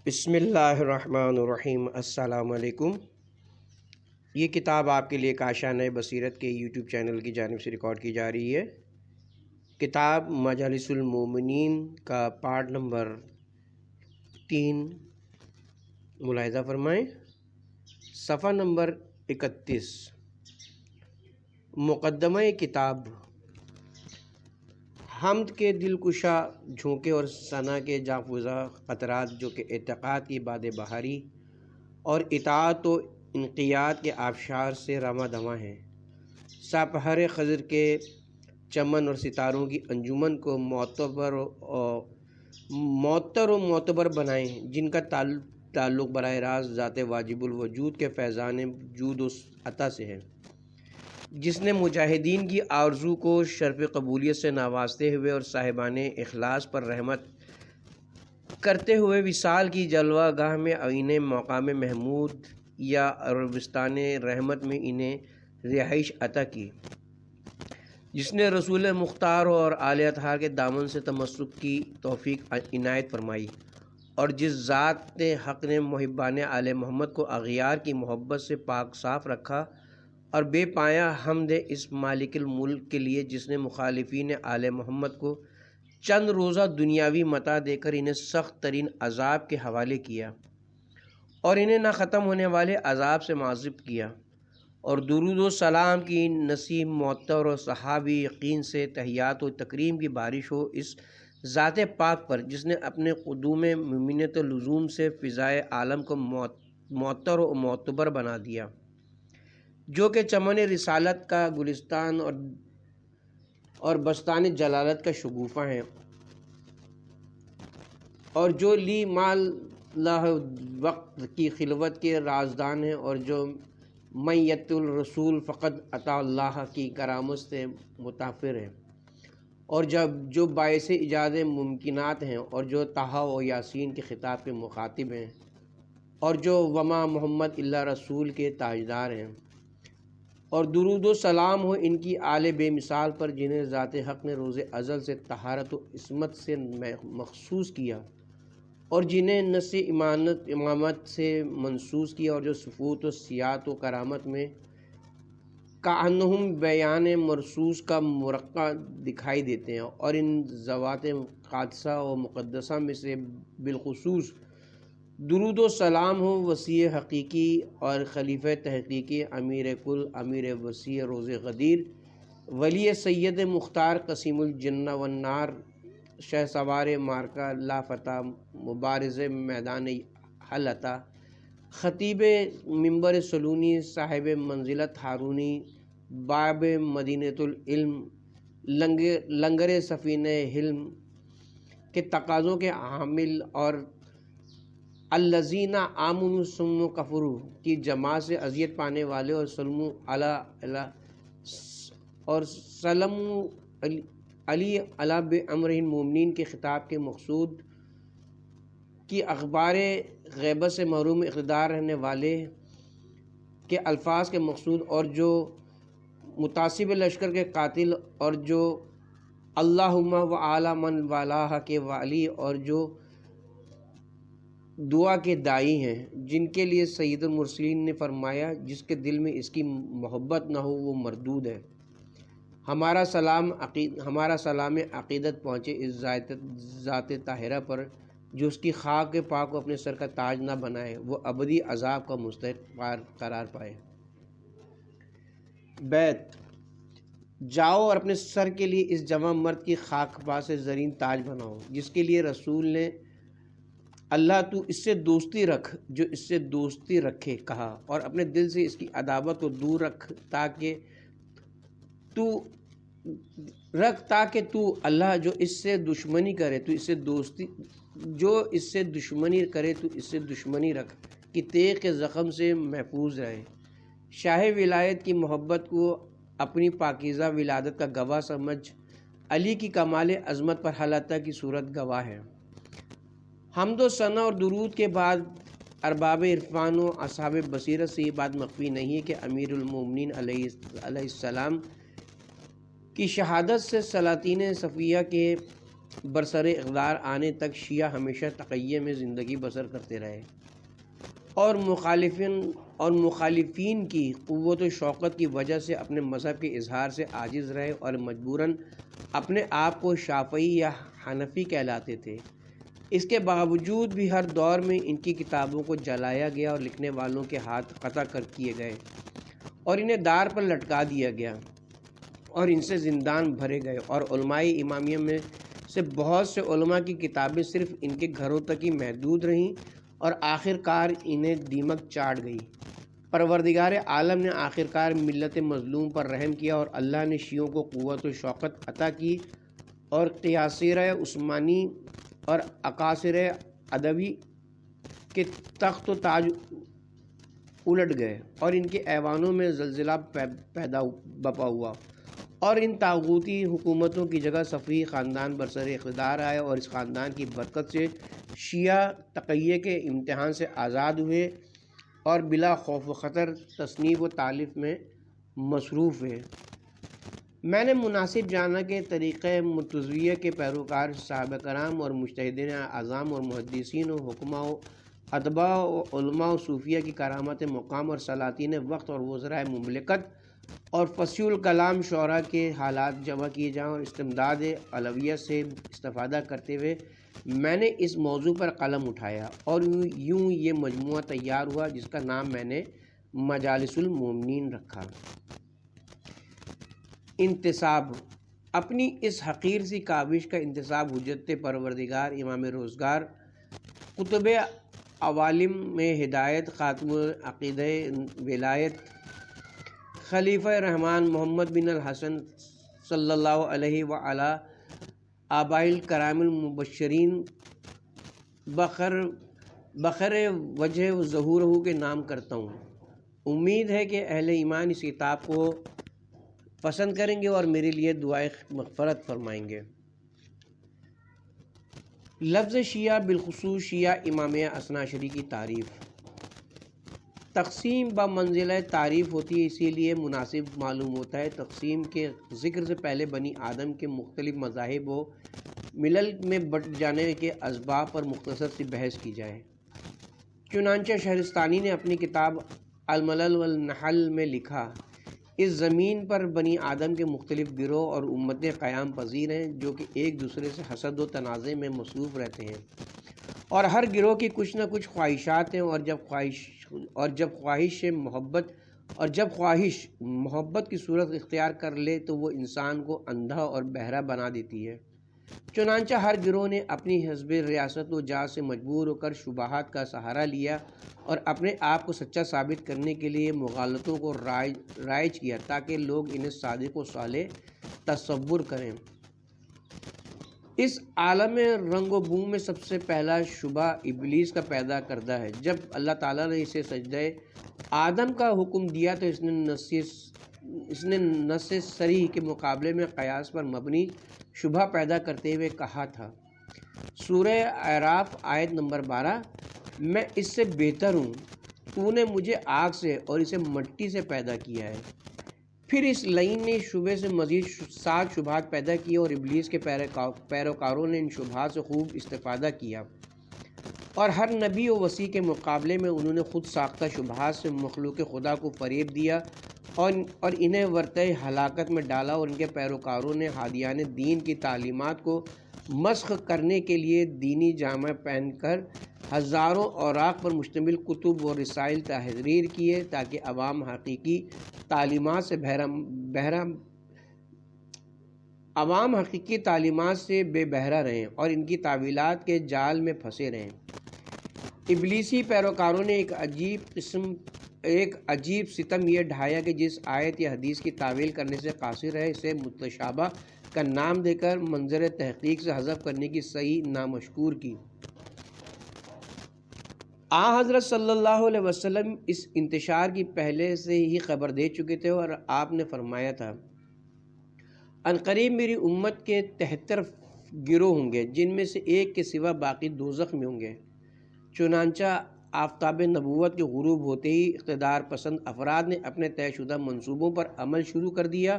بسم اللہ الرحمن الرحیم۔ السلام علیکم۔ یہ کتاب آپ کے لیے کاشانۂ بصیرت کے یوٹیوب چینل کی جانب سے ریکارڈ کی جا رہی ہے۔ کتاب مجالس المومنین کا پارٹ نمبر 3 ملاحظہ فرمائیں، صفحہ نمبر 31۔ مقدمہ کتاب۔ حمد کے دلکشا جھونکے اور ثنا کے جانفزا قطرات جو کہ اعتقاد کی باد بہاری اور اطاعت و انقیاد کے آبشار سے رواں دواں ہیں، سپہر خضر کے چمن اور ستاروں کی انجمن کو معطر و معتبر بنائیں، جن کا تعلق براہ راست ذات واجب الوجود کے فیضان جود و عطا سے ہے، جس نے مجاہدین کی آرزو کو شرف قبولیت سے نوازتے ہوئے اور صاحبان اخلاص پر رحمت کرتے ہوئے وصال کی جلوہ گاہ میں انہیں مقام محمود یا عربستان رحمت میں انہیں رہائش عطا کی، جس نے رسول مختار اور آل اطہار کے دامن سے تمسک کی توفیق عنایت فرمائی، اور جس ذات حق نے محبان آل محمد کو اغیار کی محبت سے پاک صاف رکھا، اور بے پایہ حمد اس مالک الملک کے لیے جس نے مخالفین آل محمد کو چند روزہ دنیاوی متاع دے کر انہیں سخت ترین عذاب کے حوالے کیا اور انہیں نہ ختم ہونے والے عذاب سے معذب کیا، اور درود و سلام کی نسیم معطر و صحابی یقین سے تحیات و تکریم کی بارش ہو اس ذات پاک پر، جس نے اپنے قدوم ممنت و لزوم سے فضائے عالم کو معطر و معتبر بنا دیا، جو کہ چمن رسالت کا گلستان اور بستان جلالت کا شگوفہ ہیں، اور جو لی مال اللہ وقت کی خلوت کے رازدان ہیں، اور جو من یت الرسول فقد عطا اللہ کی کرامت سے متاثر ہیں، اور جو باعث ایجاد ممکنات ہیں، اور جو طٰہٰ و یاسین کے خطاب کے مخاطب ہیں، اور جو وما محمد الا رسول کے تاجدار ہیں، اور درود و سلام ہو ان کی آل بے مثال پر، جنہیں ذات حق نے روز ازل سے طہارت و عصمت سے مخصوص کیا، اور جنہیں نس امامت سے منصوص کیا، اور جو صفوت و سیات و کرامت میں کأنہم بیان مرصوص کا مرقع دکھائی دیتے ہیں، اور ان ذوات قادسہ و مقدسہ میں سے بالخصوص درود و سلام ہو وسیع حقیقی اور خلیفہ تحقیقی امیر کل امیر وسیع روز غدیر ولی سید مختار قسیم الجنہ والنار شہ سوار مارکہ لافتہ مبارز میدان حل عطا خطیب منبر سلونی صاحب منزلت ہارونی باب مدینۃ العلم لنگر سفینہ حلم کے تقاضوں کے حامل، اور الذین آمنوا ثم کفروا کی جماعت سے اذیت پانے والے، اور سلم علی بامر المومنین کے خطاب کے مقصود کی اخبار غیبت سے محروم اقتدار رہنے والے کے الفاظ کے مقصود، اور جو متعصب لشکر کے قاتل، اور جو اللہم و اعلی من والاہ کے والی، اور جو دعا کے داعی ہیں، جن کے لیے سید المرسلین نے فرمایا جس کے دل میں اس کی محبت نہ ہو وہ مردود ہے۔ ہمارا سلام عقیدت پہنچے اس ذات طاہرہ پر جو اس کی خاک پاک کو اپنے سر کا تاج نہ بنائے، وہ ابدی عذاب کا مستحق قرار پائے۔ بیت جاؤ اور اپنے سر کے لیے اس جوان مرد کی خاک پا سے زرین تاج بناؤ، جس کے لیے رسول نے اللہ تو اس سے دوستی رکھ جو اس سے دوستی رکھے کہا، اور اپنے دل سے اس کی عداوت کو دور رکھ تاکہ تو اللہ جو اس سے دشمنی کرے تو اس سے دشمنی رکھ کہ تیغ کے زخم سے محفوظ رہے۔ شاہ ولایت کی محبت کو اپنی پاکیزہ ولادت کا گواہ سمجھ علی کی کمال عظمت پر حالاتہ کی صورت گواہ ہے۔ حمد و ثنا اور درود کے بعد ارباب عرفان و اصحاب بصیرت سے یہ بات مخفی نہیں ہے کہ امیر المومنین علیہ السلام کی شہادت سے سلاطین صفیہ کے برسر اقتدار آنے تک شیعہ ہمیشہ تقیہ میں زندگی بسر کرتے رہے اور مخالفین کی قوت و شوقت کی وجہ سے اپنے مذہب کے اظہار سے عاجز رہے اور مجبوراً اپنے آپ کو شافعی یا حنفی کہلاتے تھے۔ اس کے باوجود بھی ہر دور میں ان کی کتابوں کو جلایا گیا اور لکھنے والوں کے ہاتھ قطع کیے گئے اور انہیں دار پر لٹکا دیا گیا اور ان سے زندان بھرے گئے، اور علماء امامیہ میں سے بہت سے علماء کی کتابیں صرف ان کے گھروں تک ہی محدود رہیں اور آخر کار انہیں دیمک چاٹ گئی۔ پروردگار عالم نے آخر کار ملت مظلوم پر رحم کیا اور اللہ نے شیعوں کو قوت و شوقت عطا کی اور قیاصر عثمانی اور اکاسر ادوی کے تخت و تاج الٹ گئے اور ان کے ایوانوں میں زلزلہ بپا ہوا اور ان طاغوتی حکومتوں کی جگہ صفوی خاندان برسر اقتدار آئے، اور اس خاندان کی برکت سے شیعہ تقیہ کے امتحان سے آزاد ہوئے اور بلا خوف و خطر تصنیف و تالیف میں مصروف ہوئے۔ میں نے مناسب جانا کہ طریقہ مرتضویہ کے پیروکار صحابہ کرام اور مجتہدین اعظام اور محدثین و حکماء و اتباع و علماء و صوفیہ کی کرامت مقام اور سلاطین وقت اور وزراء مملکت اور فصیح الکلام شعراء کے حالات جمع کیے جائیں، اور استمداد علویہ سے استفادہ کرتے ہوئے میں نے اس موضوع پر قلم اٹھایا اور یوں یہ مجموعہ تیار ہوا جس کا نام میں نے مجالس المومنین رکھا۔ انتصاب: اپنی اس حقیر سی کاوش کا انتصاب حجت پروردگار، امام روزگار، قطب عوالم میں ہدایت، خاتم عقیدہ ولایت، خلیفہ رحمان محمد بن الحسن صلی اللہ علیہ وعلی آبائل کرام المبشرین بخیر وجہ و ظہورہ کے نام کرتا ہوں۔ امید ہے کہ اہل ایمان اس کتاب کو پسند کریں گے اور میرے لیے دعائے مغفرت فرمائیں گے۔ لفظ شیعہ، بالخصوص شیعہ امامیہ اثنا عشری کی تعریف۔ تقسیم بمنزلہ تعریف ہوتی ہے، اسی لیے مناسب معلوم ہوتا ہے تقسیم کے ذکر سے پہلے بنی آدم کے مختلف مذاہب و ملل میں بٹ جانے کے اسباب پر مختصر سی بحث کی جائے۔ چنانچہ شہرستانی نے اپنی کتاب الملل والنحل میں لکھا، اس زمین پر بنی آدم کے مختلف گروہ اور امتیں قیام پذیر ہیں جو کہ ایک دوسرے سے حسد و تنازع میں مصروف رہتے ہیں، اور ہر گروہ کی کچھ نہ کچھ خواہشات ہیں، اور جب خواہش محبت کی صورت اختیار کر لے تو وہ انسان کو اندھا اور بہرا بنا دیتی ہے۔ چنانچہ ہر گروہ نے اپنی حسب ریاست و جاہ سے مجبور ہو کر شبہات کا سہارا لیا اور اپنے آپ کو سچا ثابت کرنے کے لیے مغالطوں کو رائج کیا تاکہ لوگ انہیں صادق و صالح تصور کریں۔ اس عالم رنگ و بو میں سب سے پہلا شبہ ابلیس کا پیدا کردہ ہے۔ جب اللہ تعالیٰ نے اسے سجدہ آدم کا حکم دیا تو اس نے نص صریح کے مقابلے میں قیاس پر مبنی شبہ پیدا کرتے ہوئے کہا تھا، سورہ اعراف آیت نمبر 12، میں اس سے بہتر ہوں، تو نے مجھے آگ سے اور اسے مٹی سے پیدا کیا ہے۔ پھر اس لعین نے شبہ سے مزید 7 شبہات پیدا کیے اور ابلیس کے پیروکاروں نے ان شبہات سے خوب استفادہ کیا، اور ہر نبی و وصی کے مقابلے میں انہوں نے خود ساختہ شبہات سے مخلوق خدا کو فریب دیا اور انہیں ورطۂ ہلاکت میں ڈالا، اور ان کے پیروکاروں نے ہادیان دین کی تعلیمات کو مسخ کرنے کے لیے دینی جامہ پہن کر ہزاروں اوراق پر مشتمل کتب و رسائل تحریر کیے تاکہ عوام حقیقی تعلیمات سے بے بہرہ رہیں اور ان کی تعویلات کے جال میں پھنسے رہیں۔ ابلیسی پیروکاروں نے ایک عجیب ستم یہ ڈھایا کہ جس آیت یا حدیث کی تعویل کرنے سے قاصر ہے اسے متشابہ کا نام دے کر منظر تحقیق سے حذف کرنے کی صحیح نامشکور کی۔ حضرت صلی اللہ علیہ وسلم اس انتشار کی پہلے سے ہی خبر دے چکے تھے اور آپ نے فرمایا تھا، عنقریب میری امت کے 73 گروہ ہوں گے جن میں سے ایک کے سوا باقی دوزخ میں ہوں گے۔ چنانچہ آفتاب نبوت کے غروب ہوتے ہی اقتدار پسند افراد نے اپنے طے شدہ منصوبوں پر عمل شروع کر دیا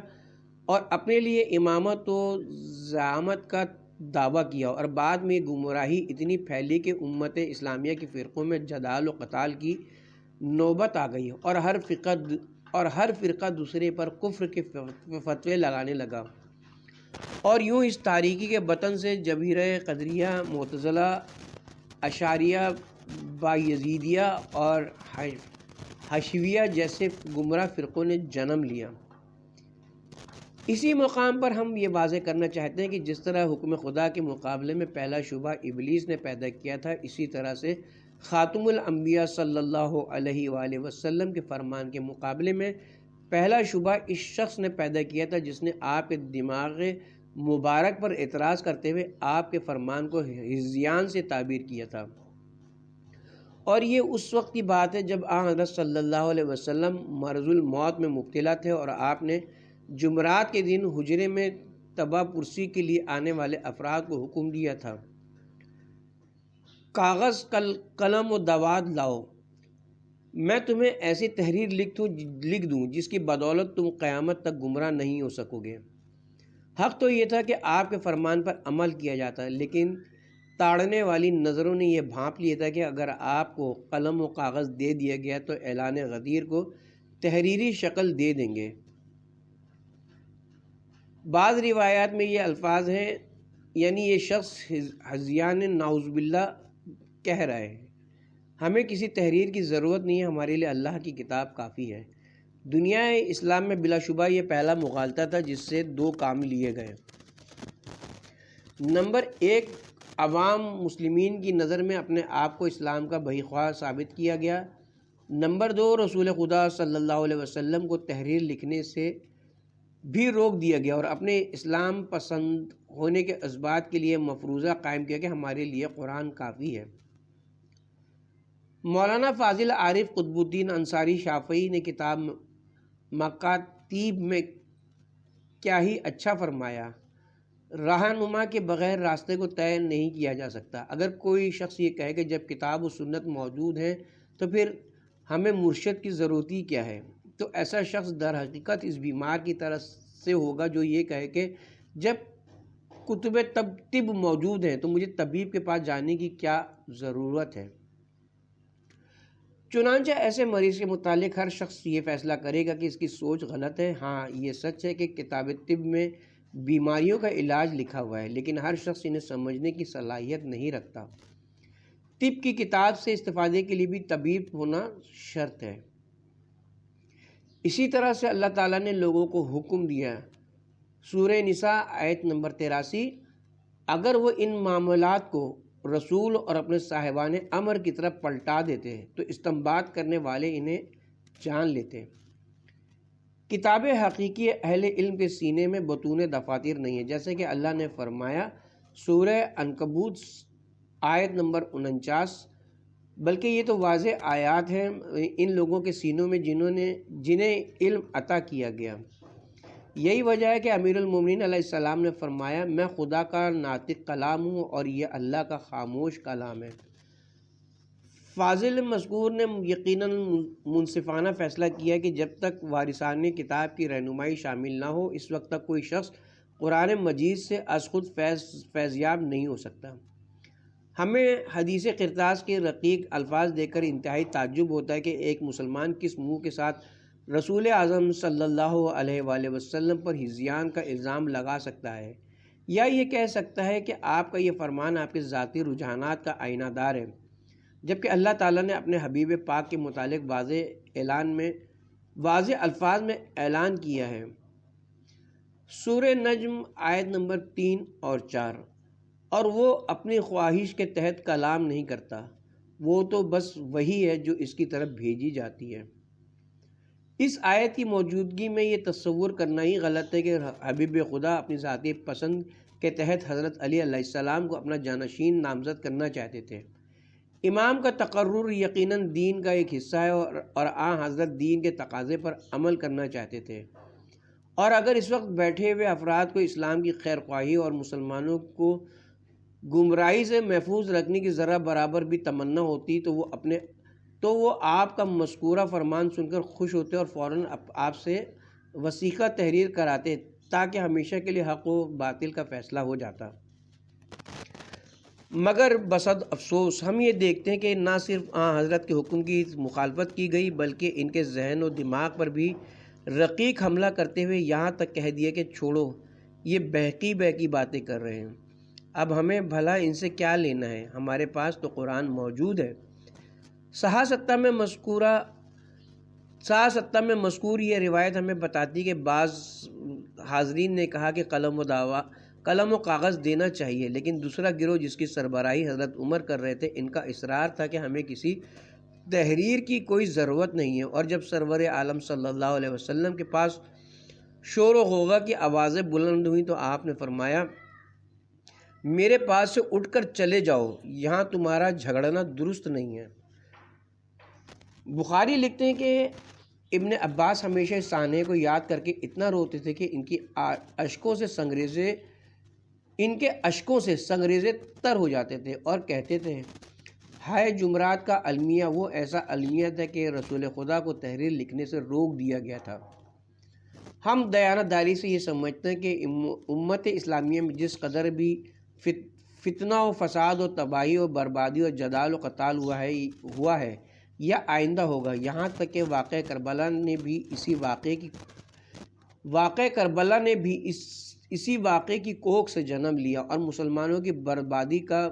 اور اپنے لیے امامت و زعامت کا دعویٰ کیا اور بعد میں یہ گمراہی اتنی پھیلی کہ امت اسلامیہ کی فرقوں میں جدال و قتال کی نوبت آ گئی اور ہر فرقہ دوسرے پر کفر کے فتوے لگانے لگا، اور یوں اس تاریکی کے بطن سے جبیرہ قدریہ، معتزلہ، اشاریہ، بایزیدیہ اور حشویہ جیسے گمراہ فرقوں نے جنم لیا۔ اسی مقام پر ہم یہ واضح کرنا چاہتے ہیں کہ جس طرح حکم خدا کے مقابلے میں پہلا شبہ ابلیس نے پیدا کیا تھا، اسی طرح سے خاتم الانبیاء صلی اللہ علیہ وآلہ وسلم کے فرمان کے مقابلے میں پہلا شبہ اس شخص نے پیدا کیا تھا جس نے آپ کے دماغ مبارک پر اعتراض کرتے ہوئے آپ کے فرمان کو ہذیان سے تعبیر کیا تھا، اور یہ اس وقت کی بات ہے جب آن حضرت صلی اللہ علیہ وسلم مرض الموت میں مبتلا تھے اور آپ نے جمعرات کے دن حجرے میں تباہ پرسی کے لیے آنے والے افراد کو حکم دیا تھا، کاغذ قلم و دوات لاؤ، میں تمہیں ایسی تحریر لکھ دوں جس کی بدولت تم قیامت تک گمراہ نہیں ہو سکو گے۔ حق تو یہ تھا کہ آپ کے فرمان پر عمل کیا جاتا، لیکن تاڑنے والی نظروں نے یہ بھانپ لیا تھا کہ اگر آپ کو قلم و کاغذ دے دیا گیا تو اعلان غدیر کو تحریری شکل دے دیں گے۔ بعض روایات میں یہ الفاظ ہیں، یعنی یہ شخص ہذیان نعوذ باللہ کہہ رہے ہیں، ہمیں کسی تحریر کی ضرورت نہیں ہے، ہمارے لیے اللہ کی کتاب کافی ہے۔ دنیا اسلام میں بلا شبہ یہ پہلا مغالطہ تھا جس سے دو کام لیے گئے۔ نمبر ایک، عوام مسلمین کی نظر میں اپنے آپ کو اسلام کا بھائی خواہ ثابت کیا گیا۔ نمبر دو، رسول خدا صلی اللہ علیہ وسلم کو تحریر لکھنے سے بھی روک دیا گیا اور اپنے اسلام پسند ہونے کے اثبات کے لیے مفروضہ قائم کیا کہ ہمارے لیے قرآن کافی ہے۔ مولانا فاضل عارف قطب الدین انصاری شافعی نے کتاب مکاتیب میں کیا ہی اچھا فرمایا، رہنما کے بغیر راستے کو طے نہیں کیا جا سکتا۔ اگر کوئی شخص یہ کہے کہ جب کتاب و سنت موجود ہیں تو پھر ہمیں مرشد کی ضرورت ہی کیا ہے، تو ایسا شخص در حقیقت اس بیمار کی طرح سے ہوگا جو یہ کہے کہ جب کتب طب موجود ہیں تو مجھے طبیب کے پاس جانے کی کیا ضرورت ہے۔ چنانچہ ایسے مریض کے متعلق ہر شخص یہ فیصلہ کرے گا کہ اس کی سوچ غلط ہے۔ ہاں، یہ سچ ہے کہ کتاب طب میں بیماریوں کا علاج لکھا ہوا ہے، لیکن ہر شخص انہیں سمجھنے کی صلاحیت نہیں رکھتا۔ طب کی کتاب سے استفادے کے لیے بھی طبیب ہونا شرط ہے۔ اسی طرح سے اللہ تعالیٰ نے لوگوں کو حکم دیا، سورہ نساء آیت نمبر 83، اگر وہ ان معاملات کو رسول اور اپنے صاحبان امر کی طرف پلٹا دیتے ہیں تو استنباط کرنے والے انہیں جان لیتے۔ کتاب حقیقی اہل علم کے سینے میں بطون دفاتر نہیں ہے، جیسے کہ اللہ نے فرمایا سورہ عنکبوت آیت نمبر 49، بلکہ یہ تو واضح آیات ہیں ان لوگوں کے سینوں میں جنہیں علم عطا کیا گیا۔ یہی وجہ ہے کہ امیر المومنین علیہ السلام نے فرمایا، میں خدا کا ناطق کلام ہوں اور یہ اللہ کا خاموش کلام ہے۔ فاضل مذکور نے یقیناً منصفانہ فیصلہ کیا کہ جب تک وارثان کتاب کی رہنمائی شامل نہ ہو اس وقت تک کوئی شخص قرآن مجید سے از خود فیضیاب نہیں ہو سکتا۔ ہمیں حدیث قرطاس کے رقیق الفاظ دیکھ کر انتہائی تعجب ہوتا ہے کہ ایک مسلمان کس منہ کے ساتھ رسول اعظم صلی اللہ علیہ وآلہ وسلم پر ہذیان کا الزام لگا سکتا ہے، یا یہ کہہ سکتا ہے کہ آپ کا یہ فرمان آپ کے ذاتی رجحانات کا آئینہ دار ہے، جبکہ اللہ تعالیٰ نے اپنے حبیب پاک کے متعلق واضح الفاظ میں اعلان کیا ہے۔ سورہ نجم آیت نمبر 3 اور 4، اور وہ اپنی خواہش کے تحت کلام نہیں کرتا، وہ تو بس وہی ہے جو اس کی طرف بھیجی جاتی ہے۔ اس آیت کی موجودگی میں یہ تصور کرنا ہی غلط ہے کہ حبیب خدا اپنی ذاتی پسند کے تحت حضرت علی علیہ السلام کو اپنا جانشین نامزد کرنا چاہتے تھے۔ امام کا تقرر یقیناً دین کا ایک حصہ ہے اور حضرت دین کے تقاضے پر عمل کرنا چاہتے تھے، اور اگر اس وقت بیٹھے ہوئے افراد کو اسلام کی خیر خواہی اور مسلمانوں کو گمراہی سے محفوظ رکھنے کی ذرہ برابر بھی تمنا ہوتی تو وہ آپ کا مذکورہ فرمان سن کر خوش ہوتے اور فوراً آپ سے وثیقہ تحریر کراتے تاکہ ہمیشہ کے لیے حق و باطل کا فیصلہ ہو جاتا۔ مگر بصد افسوس ہم یہ دیکھتے ہیں کہ نہ صرف حضرت کے حکم کی مخالفت کی گئی بلکہ ان کے ذہن و دماغ پر بھی رقیق حملہ کرتے ہوئے یہاں تک کہہ دیا کہ چھوڑو، یہ بہکی باتیں کر رہے ہیں، اب ہمیں بھلا ان سے کیا لینا ہے، ہمارے پاس تو قرآن موجود ہے۔ صحاح ستہ میں مذکور یہ روایت ہمیں بتاتی کہ بعض حاضرین نے کہا کہ قلم و کاغذ دینا چاہیے، لیکن دوسرا گروہ جس کی سربراہی حضرت عمر کر رہے تھے، ان کا اصرار تھا کہ ہمیں کسی تحریر کی کوئی ضرورت نہیں ہے، اور جب سرور عالم صلی اللہ علیہ وسلم کے پاس شور و غوغا کی آوازیں بلند ہوئیں تو آپ نے فرمایا، میرے پاس سے اٹھ کر چلے جاؤ، یہاں تمہارا جھگڑنا درست نہیں ہے۔ بخاری لکھتے ہیں کہ ابن عباس ہمیشہ اس سانحے کو یاد کر کے اتنا روتے تھے کہ ان کے اشکوں سے سنگریزے تر ہو جاتے تھے، اور کہتے تھے، ہائے جمعرات کا المیہ، وہ ایسا المیہ تھا کہ رسول خدا کو تحریر لکھنے سے روک دیا گیا تھا۔ ہم دیانت داری سے یہ سمجھتے ہیں کہ امت اسلامیہ میں جس قدر بھی فتنہ و فساد و تباہی و بربادی و جدال و قتال ہوا ہے یا آئندہ ہوگا، یہاں تک کہ واقعہ کربلا نے بھی اسی واقعے کی کوکھ سے جنم لیا، اور مسلمانوں کی بربادی کا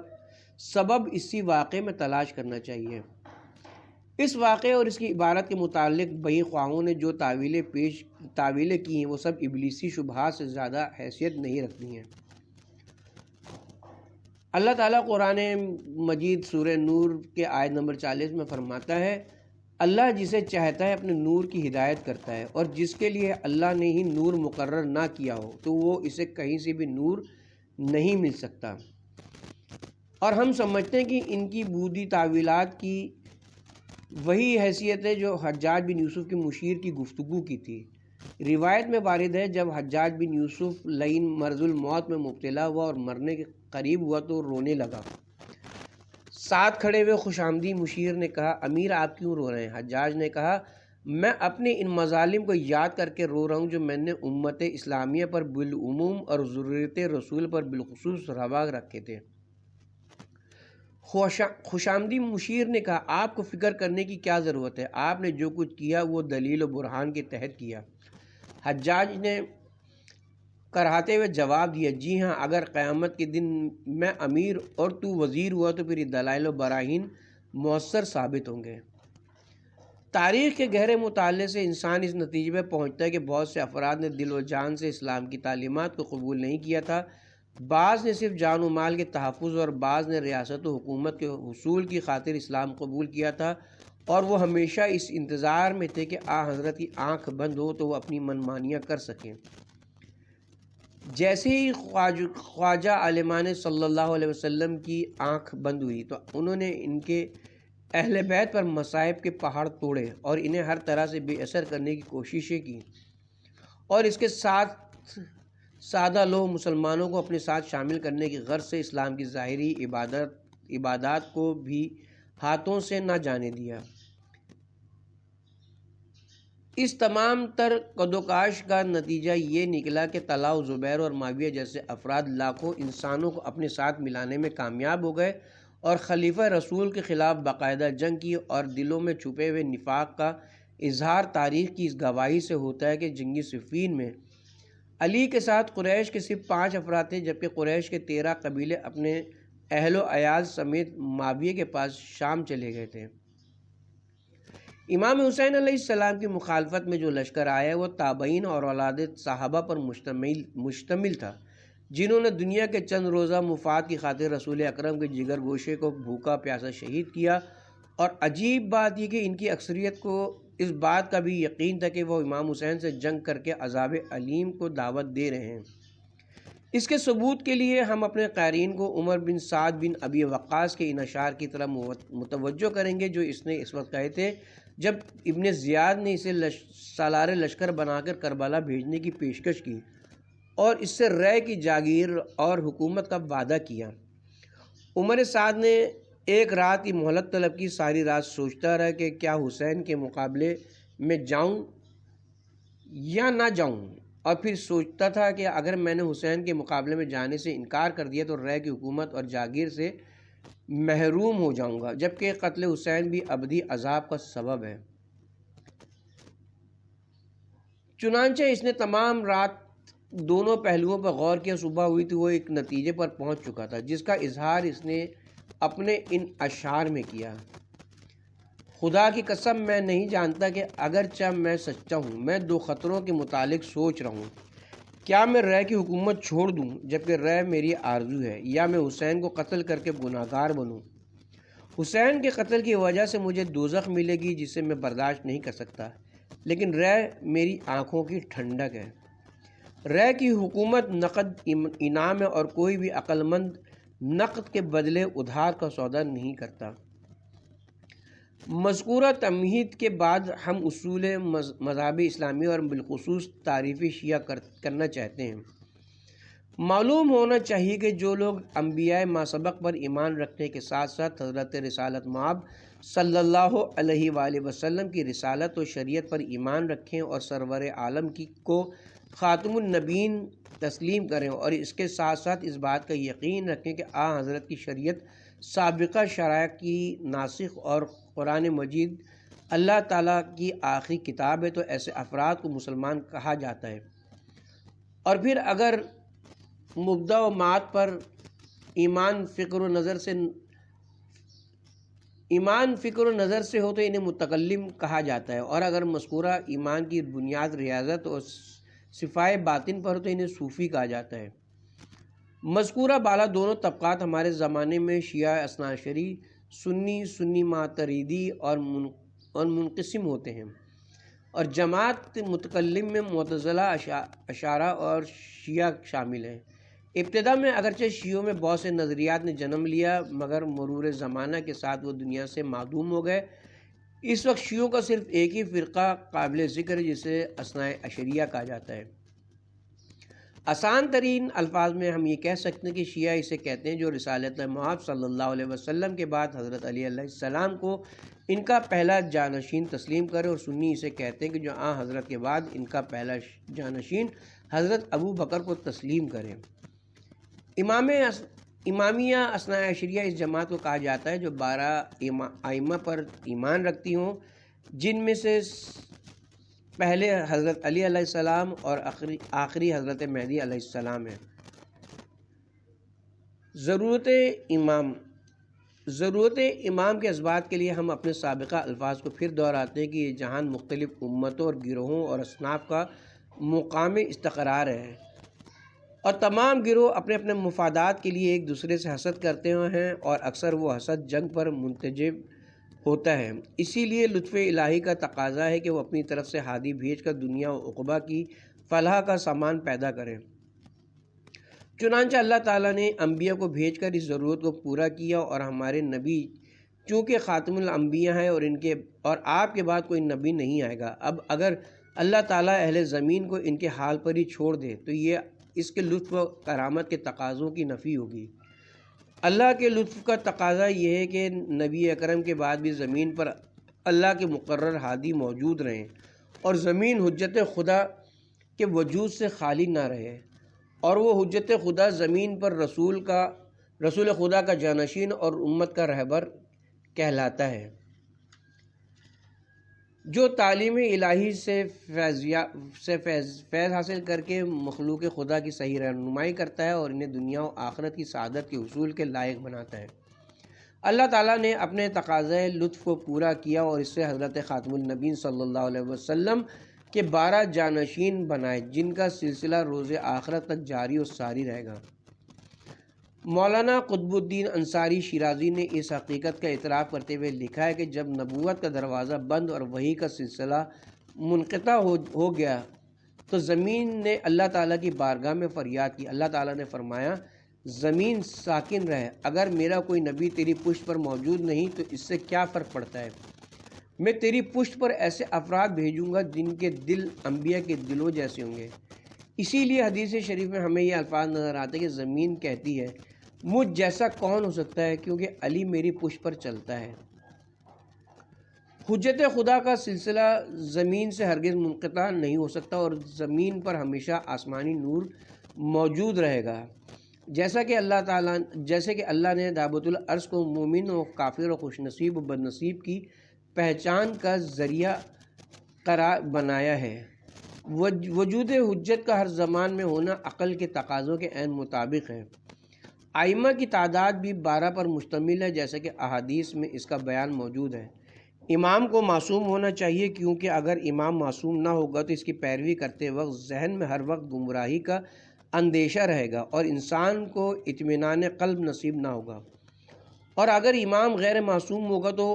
سبب اسی واقعے میں تلاش کرنا چاہیے۔ اس واقعے اور اس کی عبارت کے متعلق بہی خواہوں نے جو تعویلیں کی ہیں وہ سب ابلیسی شبہات سے زیادہ حیثیت نہیں رکھتی ہیں۔ اللہ تعالیٰ قرآن مجید سورہ نور کے آیت نمبر 40 میں فرماتا ہے، اللہ جسے چاہتا ہے اپنے نور کی ہدایت کرتا ہے، اور جس کے لیے اللہ نے ہی نور مقرر نہ کیا ہو تو وہ اسے کہیں سے بھی نور نہیں مل سکتا۔ اور ہم سمجھتے ہیں کہ ان کی بودی تعویلات کی وہی حیثیت ہے جو حجاج بن یوسف کی مشیر کی گفتگو کی تھی۔ روایت میں وارد ہے، جب حجاج بن یوسف لعین مرض الموت میں مبتلا ہوا اور مرنے کے قریب ہوا تو رونے لگا۔ ساتھ کھڑے ہوئے خوش آمدی مشیر نے کہا، امیر آپ کیوں رو رہے ہیں؟ حجاج نے کہا، میں اپنے ان مظالم کو یاد کر کے رو رہا ہوں جو میں نے امت اسلامیہ پر بالعموم اور ضرورت رسول پر بالخصوص روا رکھے تھے۔ خوش آمدی مشیر نے کہا، آپ کو فکر کرنے کی کیا ضرورت ہے، آپ نے جو کچھ کیا وہ دلیل و برہان کے تحت کیا۔ حجاج نے کراہتے ہوئے جواب دیا، جی ہاں، اگر قیامت کے دن میں امیر اور تو وزیر ہوا تو پھر یہ دلائل و براہین مؤثر ثابت ہوں گے۔ تاریخ کے گہرے مطالعے سے انسان اس نتیجے پہ پہنچتا ہے کہ بہت سے افراد نے دل و جان سے اسلام کی تعلیمات کو قبول نہیں کیا تھا، بعض نے صرف جان و مال کے تحفظ اور بعض نے ریاست و حکومت کے حصول کی خاطر اسلام قبول کیا تھا، اور وہ ہمیشہ اس انتظار میں تھے کہ حضرت کی آنکھ بند ہو تو وہ اپنی منمانیاں کر سکیں۔ جیسے ہی خواجہ عالمان صلی اللہ علیہ وسلم کی آنکھ بند ہوئی تو انہوں نے ان کے اہل بیت پر مصائب کے پہاڑ توڑے اور انہیں ہر طرح سے بے اثر کرنے کی کوششیں کی، اور اس کے ساتھ سادہ لوگ مسلمانوں کو اپنے ساتھ شامل کرنے کی غرض سے اسلام کی ظاہری عبادات کو بھی ہاتھوں سے نہ جانے دیا۔ اس تمام تر کدوکاش کا نتیجہ یہ نکلا کہ طلحہ و زبیر اور معاویہ جیسے افراد لاکھوں انسانوں کو اپنے ساتھ ملانے میں کامیاب ہو گئے اور خلیفہ رسول کے خلاف باقاعدہ جنگ کی، اور دلوں میں چھپے ہوئے نفاق کا اظہار تاریخ کی اس گواہی سے ہوتا ہے کہ جنگ صفین میں علی کے ساتھ قریش کے صرف 5 افراد تھے، جبکہ قریش کے 13 قبیلے اپنے اہل و عیال سمیت معاویہ کے پاس شام چلے گئے تھے۔ امام حسین علیہ السلام کی مخالفت میں جو لشکر آیا وہ تابعین اور اولاد صحابہ پر مشتمل تھا، جنہوں نے دنیا کے چند روزہ مفاد کی خاطر رسول اکرم کے جگر گوشے کو بھوکا پیاسا شہید کیا، اور عجیب بات یہ کہ ان کی اکثریت کو اس بات کا بھی یقین تھا کہ وہ امام حسین سے جنگ کر کے عذاب علیم کو دعوت دے رہے ہیں۔ اس کے ثبوت کے لیے ہم اپنے قارئین کو عمر بن سعد بن ابی وقاص کے ان اشعار کی طرف متوجہ کریں گے جو اس نے اس وقت کہے تھے جب ابن زیاد نے اسے سالار لشکر بنا کر کربلا بھیجنے کی پیشکش کی اور اس سے رے کی جاگیر اور حکومت کا وعدہ کیا۔ عمر سعد نے ایک رات کی مہلت طلب کی، ساری رات سوچتا رہا کہ کیا حسین کے مقابلے میں جاؤں یا نہ جاؤں، اور پھر سوچتا تھا کہ اگر میں نے حسین کے مقابلے میں جانے سے انکار کر دیا تو رے کی حکومت اور جاگیر سے محروم ہو جاؤں گا، جبکہ قتل حسین بھی ابدی عذاب کا سبب ہے۔ چنانچہ اس نے تمام رات دونوں پہلوؤں پر غور کیا۔ صبح ہوئی تو وہ ایک نتیجے پر پہنچ چکا تھا، جس کا اظہار اس نے اپنے ان اشعار میں کیا: خدا کی قسم میں نہیں جانتا کہ اگرچہ میں سچا ہوں، میں دو خطروں کے متعلق سوچ رہا ہوں۔ کیا میں رے کی حکومت چھوڑ دوں جبکہ رے میری آرزو ہے، یا میں حسین کو قتل کر کے گناہگار بنوں؟ حسین کے قتل کی وجہ سے مجھے دوزخ ملے گی جسے میں برداشت نہیں کر سکتا، لیکن رے میری آنکھوں کی ٹھنڈک ہے۔ رے کی حکومت نقد انعام ہے اور کوئی بھی عقل مند نقد کے بدلے ادھار کا سودا نہیں کرتا۔ مذکورہ تمہید کے بعد ہم اصول مذہب اسلامی اور بالخصوص تعریف شیعہ کرنا چاہتے ہیں۔ معلوم ہونا چاہیے کہ جو لوگ انبیاء ماسبق پر ایمان رکھنے کے ساتھ ساتھ حضرت رسالت مآب صلی اللہ علیہ وآلہ وسلم کی رسالت و شریعت پر ایمان رکھیں اور سرور عالم کو خاتم النبیین تسلیم کریں، اور اس کے ساتھ ساتھ اس بات کا یقین رکھیں کہ حضرت کی شریعت سابقہ شرائع کی ناسخ اور قرآن مجید اللہ تعالیٰ کی آخری کتاب ہے، تو ایسے افراد کو مسلمان کہا جاتا ہے۔ اور پھر اگر مبدا و معاد پر ایمان فکر و نظر سے ہو تو انہیں متکلم کہا جاتا ہے، اور اگر مذکورہ ایمان کی بنیاد ریاضت اور صفائے باطن پر ہو تو انہیں صوفی کہا جاتا ہے۔ مذکورہ بالا دونوں طبقات ہمارے زمانے میں شیعہ اثنا عشری، سنی ماتریدی اور منقسم ہوتے ہیں، اور جماعت متکلم میں معتزلہ، اشاعرہ اور شیعہ شامل ہیں۔ ابتدا میں اگرچہ شیعوں میں بہت سے نظریات نے جنم لیا، مگر مرور زمانہ کے ساتھ وہ دنیا سے معدوم ہو گئے۔ اس وقت شیعوں کا صرف ایک ہی فرقہ قابل ذکر ہے، جسے اثنا عشریہ کہا جاتا ہے۔ آسان ترین الفاظ میں ہم یہ کہہ سکتے ہیں کہ شیعہ اسے کہتے ہیں جو رسالت مآب صلی اللہ علیہ وسلم کے بعد حضرت علی علیہ السلام کو ان کا پہلا جانشین تسلیم کرے، اور سنی اسے کہتے ہیں کہ جو حضرت کے بعد ان کا پہلا جانشین حضرت ابو بکر کو تسلیم کرے۔ امامیہ اثنا عشریہ اس جماعت کو کہا جاتا ہے جو 12 ائمہ پر ایمان رکھتی ہوں، جن میں سے پہلے حضرت علی علیہ السلام اور آخری حضرت مہدی علیہ السلام ہے۔ ضرورت امام کے اثبات کے لیے ہم اپنے سابقہ الفاظ کو پھر دہراتے ہیں کہ یہ جہان مختلف امتوں اور گروہوں اور اصناف کا مقام استقرار ہے، اور تمام گروہ اپنے اپنے مفادات کے لیے ایک دوسرے سے حسد کرتے ہیں، اور اکثر وہ حسد جنگ پر منتجب ہوتا ہے۔ اسی لیے لطف الہی کا تقاضا ہے کہ وہ اپنی طرف سے ہادی بھیج کر دنیا و عقبہ کی فلاح کا سامان پیدا کریں۔ چنانچہ اللہ تعالیٰ نے انبیاء کو بھیج کر اس ضرورت کو پورا کیا، اور ہمارے نبی چونکہ خاتم الانبیاء ہیں اور آپ کے بعد کوئی نبی نہیں آئے گا، اب اگر اللہ تعالیٰ اہل زمین کو ان کے حال پر ہی چھوڑ دے تو یہ اس کے لطف و کرامت کے تقاضوں کی نفی ہوگی۔ اللہ کے لطف کا تقاضا یہ ہے کہ نبی اکرم کے بعد بھی زمین پر اللہ کے مقرر ہادی موجود رہیں، اور زمین حجت خدا کے وجود سے خالی نہ رہے، اور وہ حجت خدا زمین پر رسول خدا کا جانشین اور امت کا رہبر کہلاتا ہے، جو تعلیم الہی سے فیض حاصل کر کے مخلوق خدا کی صحیح رہنمائی کرتا ہے اور انہیں دنیا و آخرت کی سعادت کے حصول کے لائق بناتا ہے۔ اللہ تعالیٰ نے اپنے تقاضۂ لطف کو پورا کیا اور اس سے حضرت خاتم النبیین صلی اللہ علیہ وسلم کے 12 جانشین بنائے، جن کا سلسلہ روز آخرت تک جاری و ساری رہے گا۔ مولانا قطب الدین انصاری شیرازی نے اس حقیقت کا اعتراف کرتے ہوئے لکھا ہے کہ جب نبوت کا دروازہ بند اور وحی کا سلسلہ منقطع ہو گیا تو زمین نے اللہ تعالیٰ کی بارگاہ میں فریاد کی۔ اللہ تعالیٰ نے فرمایا، زمین ساکن رہے، اگر میرا کوئی نبی تیری پشت پر موجود نہیں تو اس سے کیا فرق پڑتا ہے؟ میں تیری پشت پر ایسے افراد بھیجوں گا جن کے دل انبیاء کے دلوں جیسے ہوں گے۔ اسی لیے حدیث شریف میں ہمیں یہ الفاظ نظر آتے ہیں کہ زمین کہتی ہے، مجھ جیسا کون ہو سکتا ہے کیونکہ علی میری پشت پر چلتا ہے۔ حجت خدا کا سلسلہ زمین سے ہرگز منقطع نہیں ہو سکتا اور زمین پر ہمیشہ آسمانی نور موجود رہے گا۔ جیسے کہ اللہ نے دابت العرض کو مومن و کافر و خوش نصیب و بد نصیب کی پہچان کا ذریعہ قرار بنایا ہے۔ وجود حجت کا ہر زمان میں ہونا عقل کے تقاضوں کے عین مطابق ہے۔ ائمہ کی تعداد بھی 12 پر مشتمل ہے، جیسا کہ احادیث میں اس کا بیان موجود ہے۔ امام کو معصوم ہونا چاہیے، کیونکہ اگر امام معصوم نہ ہوگا تو اس کی پیروی کرتے وقت ذہن میں ہر وقت گمراہی کا اندیشہ رہے گا اور انسان کو اطمینان قلب نصیب نہ ہوگا، اور اگر امام غیر معصوم ہوگا تو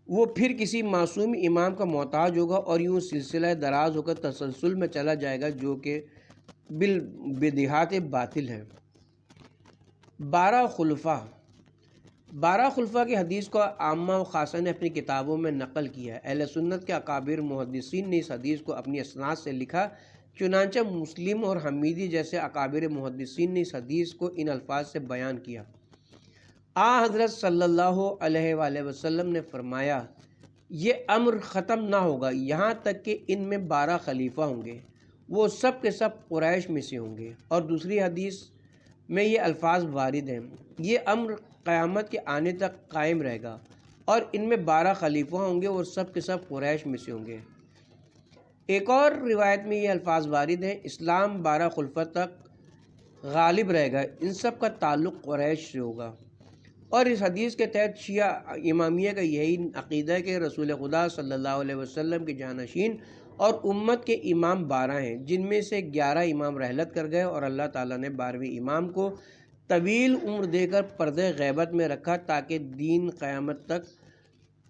وہ پھر کسی معصوم امام کا محتاج ہوگا اور یوں سلسلہ دراز ہو کر تسلسل میں چلا جائے گا، جو کہ بالبدیہات باطل ہے۔ 12 خلفاء کی حدیث کو عامہ و خاصہ نے اپنی کتابوں میں نقل کیا ہے۔ اہل سنت کے اکابر محدثین نے اس حدیث کو اپنی اسناد سے لکھا، چنانچہ مسلم اور حمیدی جیسے اکابر محدثین نے اس حدیث کو ان الفاظ سے بیان کیا۔ حضرت صلی اللہ علیہ وآلہ وسلم نے فرمایا، یہ امر ختم نہ ہوگا یہاں تک کہ ان میں 12 خلیفہ ہوں گے، وہ سب کے سب قریش میں سے ہوں گے۔ اور دوسری حدیث میں یہ الفاظ وارد ہیں، یہ امر قیامت کے آنے تک قائم رہے گا اور ان میں 12 خلیفہ ہوں گے اور سب کے سب قریش میں سے ہوں گے۔ ایک اور روایت میں یہ الفاظ وارد ہیں، اسلام 12 خلفاء تک غالب رہے گا، ان سب کا تعلق قریش سے ہوگا۔ اور اس حدیث کے تحت شیعہ امامیہ کا یہی عقیدہ ہے کہ رسول خدا صلی اللہ علیہ وسلم کے جانشین اور امت کے امام 12 ہیں، جن میں سے 11 امام رحلت کر گئے، اور اللہ تعالیٰ نے 12ویں امام کو طویل عمر دے کر پردہ غیبت میں رکھا تاکہ دین قیامت تک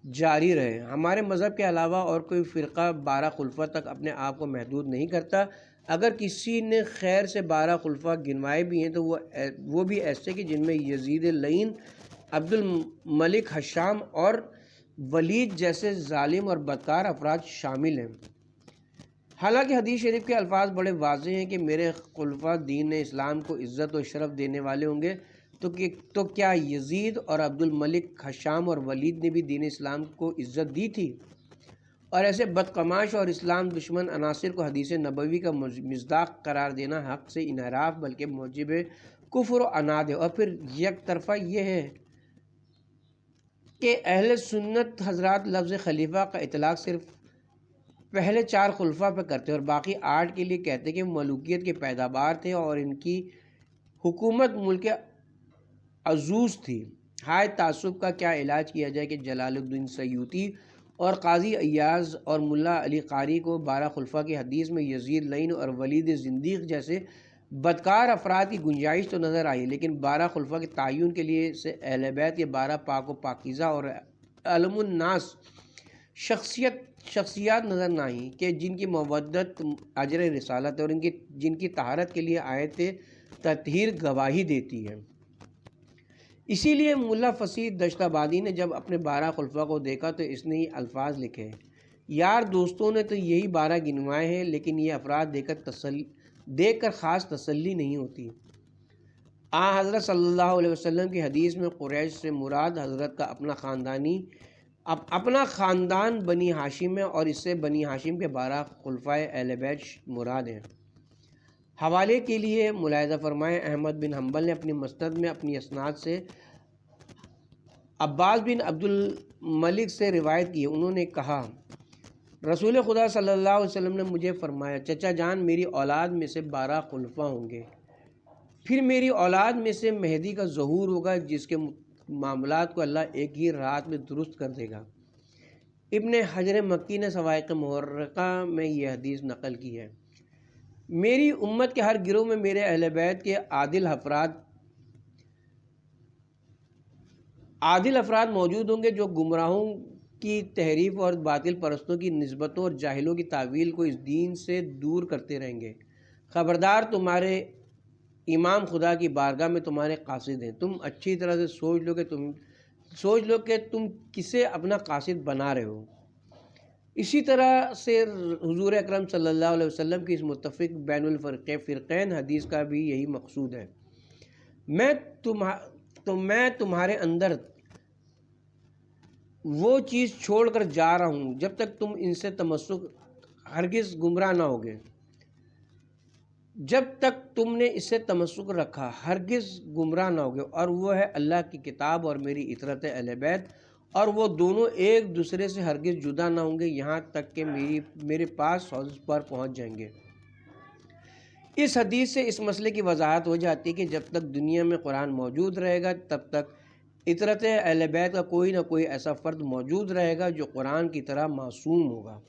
جاری رہے۔ ہمارے مذہب کے علاوہ اور کوئی فرقہ 12 خلفاء تک اپنے آپ کو محدود نہیں کرتا۔ اگر کسی نے خیر سے 12 خلفاء گنوائے بھی ہیں تو وہ بھی ایسے کہ جن میں یزید لعین، عبد الملک حشام اور ولید جیسے ظالم اور بدکار افراد شامل ہیں۔ حالانکہ حدیث شریف کے الفاظ بڑے واضح ہیں کہ میرے خلفاء دین اسلام کو عزت و شرف دینے والے ہوں گے، تو کیا یزید اور عبد الملک حشام اور ولید نے بھی دین اسلام کو عزت دی تھی؟ اور ایسے بدقماش اور اسلام دشمن عناصر کو حدیث نبوی کا مصداق قرار دینا حق سے انحراف بلکہ موجب کفر و عناد ہے۔ اور پھر یک طرفہ یہ ہے کہ اہل سنت حضرات لفظ خلیفہ کا اطلاق صرف پہلے 4 خلفاء پہ کرتے اور باقی 8 کے لیے کہتے کہ ملوکیت کے پیداوار تھے اور ان کی حکومت ملک عزوز تھی۔ ہائے تعصب کا کیا علاج کیا جائے کہ جلال الدین سیوطی اور قاضی ایاز اور ملا علی قاری کو 12 خلفاء کی حدیث میں یزید لعین اور ولید زندیق جیسے بدکار افراد کی گنجائش تو نظر آئی، لیکن 12 خلفاء کے تعین کے لیے سے اہل بیت یہ 12 پاک و پاکیزہ اور علم الناس شخصیات نظر نہ آئیں کہ جن کی مودت اجر رسالت اور جن کی طہارت کے لیے آیت تطہیر گواہی دیتی ہے۔ اسی لیے ملا فصیح دشت آبادی نے جب اپنے 12 خلفاء کو دیکھا تو اس نے یہ الفاظ لکھے، یار دوستوں نے تو یہی 12 گنوائے ہیں، لیکن یہ افراد دیکھ کر خاص تسلی نہیں ہوتی۔ حضرت صلی اللہ علیہ وسلم کی حدیث میں قریش سے مراد حضرت کا اپنا خاندان بنی ہاشم ہے، اور اس سے بنی ہاشم کے 12 خلفاء اہل بیت مراد ہیں۔ حوالے کے لیے ملاحظہ فرمائیں، احمد بن حنبل نے اپنی مسند میں اپنی اسناد سے عباس بن عبد الملک سے روایت کی، انہوں نے کہا رسول خدا صلی اللہ علیہ وسلم نے مجھے فرمایا، چچا جان میری اولاد میں سے 12 خلفاء ہوں گے، پھر میری اولاد میں سے مہدی کا ظہور ہوگا جس کے معاملات کو اللہ ایک ہی رات میں درست کر دے گا۔ ابن حجر مکی نے صواعق محرقہ میں یہ حدیث نقل کی ہے۔ میری امت کے ہر گروہ میں میرے اہل بیت کے عادل افراد موجود ہوں گے جو گمراہوں کی تحریف اور باطل پرستوں کی نسبتوں اور جاہلوں کی تعویل کو اس دین سے دور کرتے رہیں گے۔ خبردار، تمہارے امام خدا کی بارگاہ میں تمہارے قاصد ہیں، تم اچھی طرح سے سوچ لو کہ تم کسے اپنا قاصد بنا رہے ہو۔ اسی طرح سے حضور اکرم صلی اللہ علیہ وسلم کی اس متفق بین الفرقین حدیث کا بھی یہی مقصود ہے۔ میں تمہارے اندر وہ چیز چھوڑ کر جا رہا ہوں جب تک تم ان سے تمسک ہرگز گمراہ نہ ہوگے۔ جب تک تم نے اس سے تمسک رکھا ہرگز گمراہ نہ ہوگے، اور وہ ہے اللہ کی کتاب اور میری اطرت اہل بیت، اور وہ دونوں ایک دوسرے سے ہرگز جدا نہ ہوں گے یہاں تک کہ میرے پاس حوض پر پہنچ جائیں گے۔ اس حدیث سے اس مسئلے کی وضاحت ہو جاتی ہے کہ جب تک دنیا میں قرآن موجود رہے گا تب تک اطرت اہل بیت کا کوئی نہ کوئی ایسا فرد موجود رہے گا جو قرآن کی طرح معصوم ہوگا۔